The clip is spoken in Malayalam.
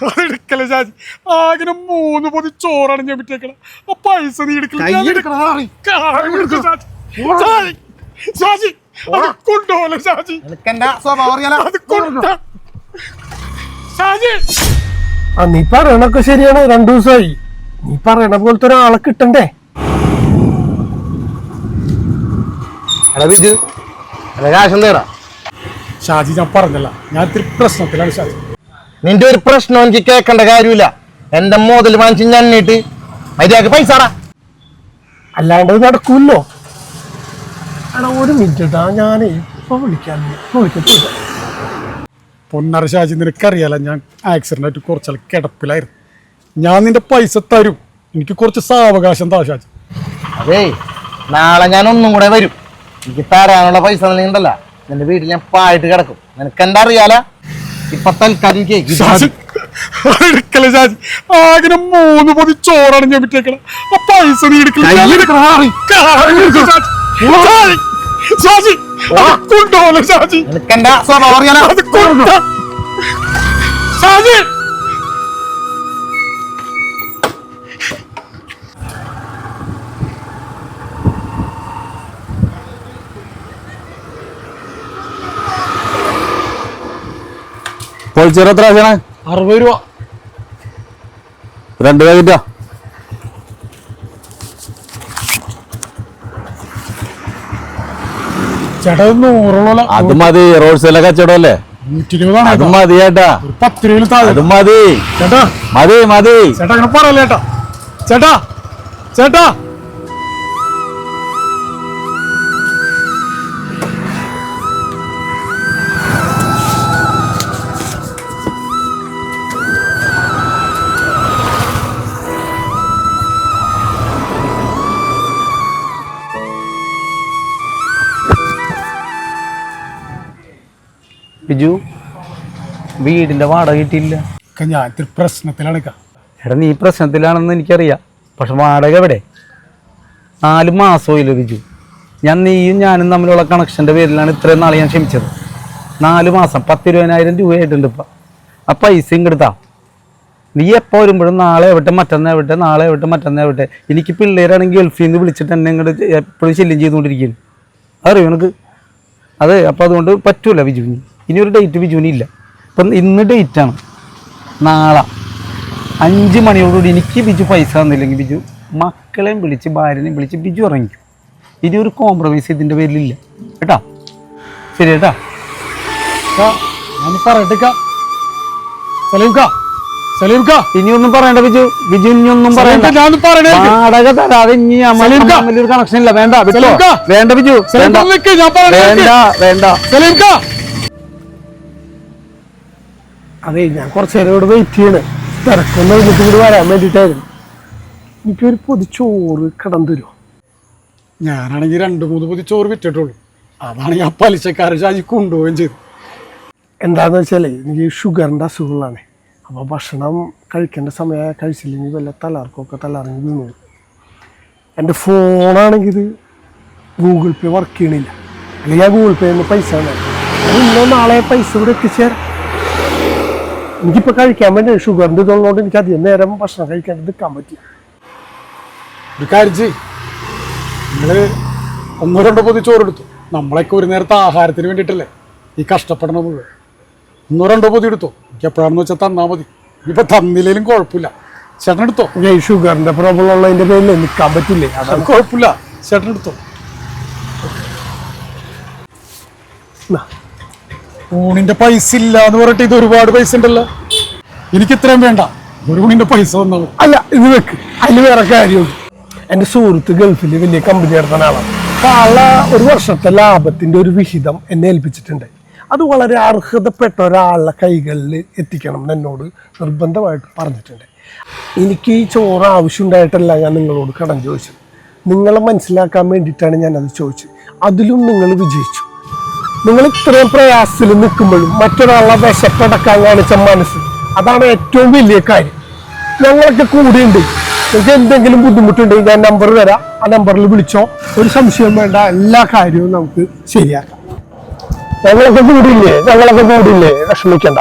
അതെടുക്കല ഷാജി, ആകെ 3 പൊതി ചോറാണ് ഞാൻ വിറ്റേക്കണം. ആ പൈസ നീ എടുക്കില്ല. ഷാജി കൊണ്ടുപോലെ ഷാജി, ഷാജി. നീ പറയണൊക്കെ ശരിയാണ്. 2 ദിവസമായി നീ പറയണ പോലത്തെ ഒരാളെ കിട്ടണ്ടേ? ബിജു കാശം നേടാ. ഷാജി ഞാൻ പറഞ്ഞല്ല, ഞാൻ ഇത്തിരി പ്രശ്നത്തിലാണ് ഷാജി. നിന്റെ ഒരു പ്രശ്നം എനിക്ക് കേൾക്കേണ്ട കാര്യമില്ല. എന്റെ മോതിൽ വാങ്ങിച്ച് ഞണ്ണിട്ട് മര്യാദക്ക് പൈസ അല്ലാണ്ട് നടക്കൂല്ലോ. എടാ 1 മിനിറ്റ് ഞാൻ ഇപ്പൊ വിളിക്കാൻ. പൊന്നറ ഷാജി, നിനക്കറിയാലോ ഞാൻ ആക്സിഡന്റ് ആയിട്ട് കുറച്ചാൾ കിടപ്പിലായിരുന്നു. ഞാൻ നിന്റെ പൈസ തരും, എനിക്ക് കുറച്ച് സാവകാശം താ ഷാജി. അതേ, നാളെ ഞാൻ ഒന്നും കൂടെ വരും. എനിക്ക് തരാനുള്ള പൈസ ഉണ്ടല്ല, നിന്റെ വീട്ടിൽ ഞാൻ പായിട്ട് കിടക്കും. നിനക്ക് എന്താ അറിയാല. ഇപ്പൊ തൽക്കാലം എടുക്കല ഷാജി, ആകെ 3 പൊതി ചോറാണ് ഞാൻ വിറ്റേക്കണം. ആ പൈസ നീ എടുക്കില്ല. ഷാജി കൊണ്ടുപോലെ ഷാജി, നിനക്ക് എന്താ സ്വഭാവം അറിയാലോ. ഷാജി പൊളിച്ചേരം എത്ര ആശാണ്? 60 രൂപ. 2 പാക്കറ്റാ? ചേട്ടാ 100 അത് മതി. റോഡ് സൈഡിലെ കച്ചവടം അല്ലേ? 120 അത് മതി ചേട്ടാ. 10 രൂപയിൽ താഴെ അത് മതി ചേട്ടാ. മതി മതി ചേട്ടാ, അങ്ങനെ പറയല്ലേ ചേട്ടാ. ചേട്ടാ ചേട്ടാ ബിജു, വീടിന്റെ വാടക കിട്ടിയില്ല. ഞാൻ ഇത്തിരി പ്രശ്നത്തിലാണ്. എടാ, നീ പ്രശ്നത്തിലാണെന്ന് എനിക്കറിയാം, പക്ഷെ വാടക എവിടെ? 4 മാസമായില്ല ബിജു. നീയും ഞാനും തമ്മിലുള്ള കണക്ഷൻ്റെ പേരിലാണ് ഇത്രയും നാൾ ഞാൻ ക്ഷമിച്ചത്. 4 മാസം 10,20,000 രൂപയായിട്ടുണ്ട് ഇപ്പം. ആ പൈസ ഇങ്ങെടുത്താ. നീ എപ്പോൾ വരുമ്പോഴും നാളെ എവിടെ മറ്റന്നാവട്ടെ, നാളെ എവിടെ മറ്റന്നാവട്ടെ. എനിക്ക് പിള്ളേരാണെങ്കിൽ ഗൾഫിൽ നിന്ന് വിളിച്ചിട്ട് എന്നെ ഇങ്ങോട്ട് എപ്പോഴും ശല്യം ചെയ്തുകൊണ്ടിരിക്കുന്നു. അറിയോ എനിക്ക്? അതെ, അപ്പോൾ അതുകൊണ്ട് പറ്റൂല ബിജുവിന്. ഇനിയൊരു ഡേറ്റ് ബിജുവിനില്ല. ഇപ്പം ഇന്ന് ഡേറ്റാണ്. നാളെ 5 മണിയോടുകൂടി എനിക്ക് ബിജു പൈസ തന്നില്ലെങ്കിൽ ബിജു മക്കളെയും വിളിച്ച് ഭാര്യനെയും വിളിച്ച് ബിജു ഇറങ്ങിക്കും. ഇനി ഒരു കോംപ്രമൈസ് ഇതിൻ്റെ പേരിലില്ല കേട്ടാ. ശരി കേട്ടാ. ഞാൻ പറയട്ടെ ഇനിയൊന്നും പറയണ്ട ബിജു. ബിജു ഇനിയൊന്നും പറയണ്ട. വാടക തരാതെ ഇനി ഒരു കണക്ഷൻ ഇല്ല. വേണ്ട വേണ്ട ബിജു, വേണ്ട വേണ്ട. അതെ, ഞാൻ കുറച്ച് നേരം ഇവിടെ വെയിറ്റ് ചെയ്യണേ. തിരക്കൊന്നും എന്നിട്ട് കൂടി വരാൻ വേണ്ടിയിട്ടായിരുന്നു. എനിക്കൊരു പൊതി ചോറ് കടം തരുമോ? ഞാനാണെങ്കിൽ 2-3 പൊതി ചോറ് വിറ്റിട്ടുള്ളൂ. അതാണ് ഞാൻ പലിശക്കാരൻ ഷാജി കൊണ്ടുപോവുകയും ചെയ്തു. എന്താന്ന് വെച്ചാലേ, എനിക്ക് ഷുഗറിൻ്റെ അസുഖങ്ങളാണ്. അപ്പോൾ ഭക്ഷണം കഴിക്കേണ്ട സമയം കഴിച്ചില്ലെങ്കിൽ വല്ല തലകറങ്ങി വീണു. എൻ്റെ ഫോണാണെങ്കിൽ ഇത് ഗൂഗിൾ പേ വർക്ക് ചെയ്യണില്ല. അല്ലെങ്കിൽ ഞാൻ ഗൂഗിൾ പേന്ന് പൈസ ഇന്നോ നാളെ പൈസ ഇവിടെ എത്തിച്ചേരാം. എനിക്കിപ്പോൾ കഴിക്കാൻ വേണ്ടി ഷുഗറിൻ്റെ ഇതുള്ളതുകൊണ്ട് എനിക്ക് അധികം നേരം ഭക്ഷണം കഴിക്കാണ്ട് നിൽക്കാൻ പറ്റില്ല. ഒരു കാര്യം ചെയ്യ്, നിങ്ങൾ 1-2 പൊതി ചോറെടുത്തു. നമ്മളൊക്കെ ഒരു നേരത്തെ ആഹാരത്തിന് വേണ്ടിയിട്ടല്ലേ ഈ കഷ്ടപ്പെടണ മുഴുവൻ. 1-2 പൊതി എടുത്തോ. എനിക്ക് എപ്പോഴാണെന്ന് വെച്ചാൽ തന്നാൽ മതി. ഇപ്പം തന്നില്ലേലും കുഴപ്പമില്ല. ചേട്ടൻ എടുത്തോ. ഈ ഷുഗറിൻ്റെ പ്രോബ്ലം ഉള്ളതിൻ്റെ പേരിൽ നിൽക്കാൻ പറ്റില്ലേ? അതാണ് കുഴപ്പമില്ല. ചേട്ടൻ എടുത്തോ. ഊണിന്റെ പൈസ ഇല്ല എന്ന് പറഞ്ഞിട്ട് ഇത് ഒരുപാട് പൈസ ഉണ്ടല്ലോ. എനിക്ക് ഇത്രയും വേണ്ട, ഒരു ഊണിന്റെ പൈസ വന്നത്. അല്ല, ഇത് വെക്ക്. അതിന് വേറെ കാര്യമുണ്ട്. എൻ്റെ സുഹൃത്ത് ഗൾഫിൽ വലിയ കമ്പനി നടത്തുന്ന ആളാണ്. അപ്പോൾ ആളെ 1 വർഷത്തെ ലാഭത്തിൻ്റെ ഒരു വിഹിതം എന്നെ ഏൽപ്പിച്ചിട്ടുണ്ട്. അത് വളരെ അർഹതപ്പെട്ട ഒരാളുടെ കൈകളിൽ എത്തിക്കണം എന്നോട് നിർബന്ധമായിട്ട് പറഞ്ഞിട്ടുണ്ട്. എനിക്ക് ഈ ചോറ് ആവശ്യമുണ്ടായിട്ടല്ല ഞാൻ നിങ്ങളോട് കടം ചോദിച്ചത്. നിങ്ങളെ മനസ്സിലാക്കാൻ വേണ്ടിയിട്ടാണ് ഞാനത് ചോദിച്ചത്. അതിലും നിങ്ങൾ വിജയിച്ചു. നിങ്ങൾ ഇത്രയും പ്രയാസത്തിൽ നിൽക്കുമ്പോഴും മറ്റൊരാളെ വിശപ്പടക്കാൻ കാണിച്ച മനസ്സ്, അതാണ് ഏറ്റവും വലിയ കാര്യം. ഞങ്ങളൊക്കെ കൂടെയുണ്ട്. നിങ്ങൾക്ക് എന്തെങ്കിലും ബുദ്ധിമുട്ടുണ്ടെങ്കിൽ ഞാൻ നമ്പർ തരാം. ആ നമ്പറിൽ വിളിച്ചോ. ഒരു സംശയം വേണ്ട, എല്ലാ കാര്യവും നമുക്ക് ശരിയാക്കാം. ഞങ്ങളൊക്കെ കൂടിയില്ലേ, വിഷമിക്കണ്ട.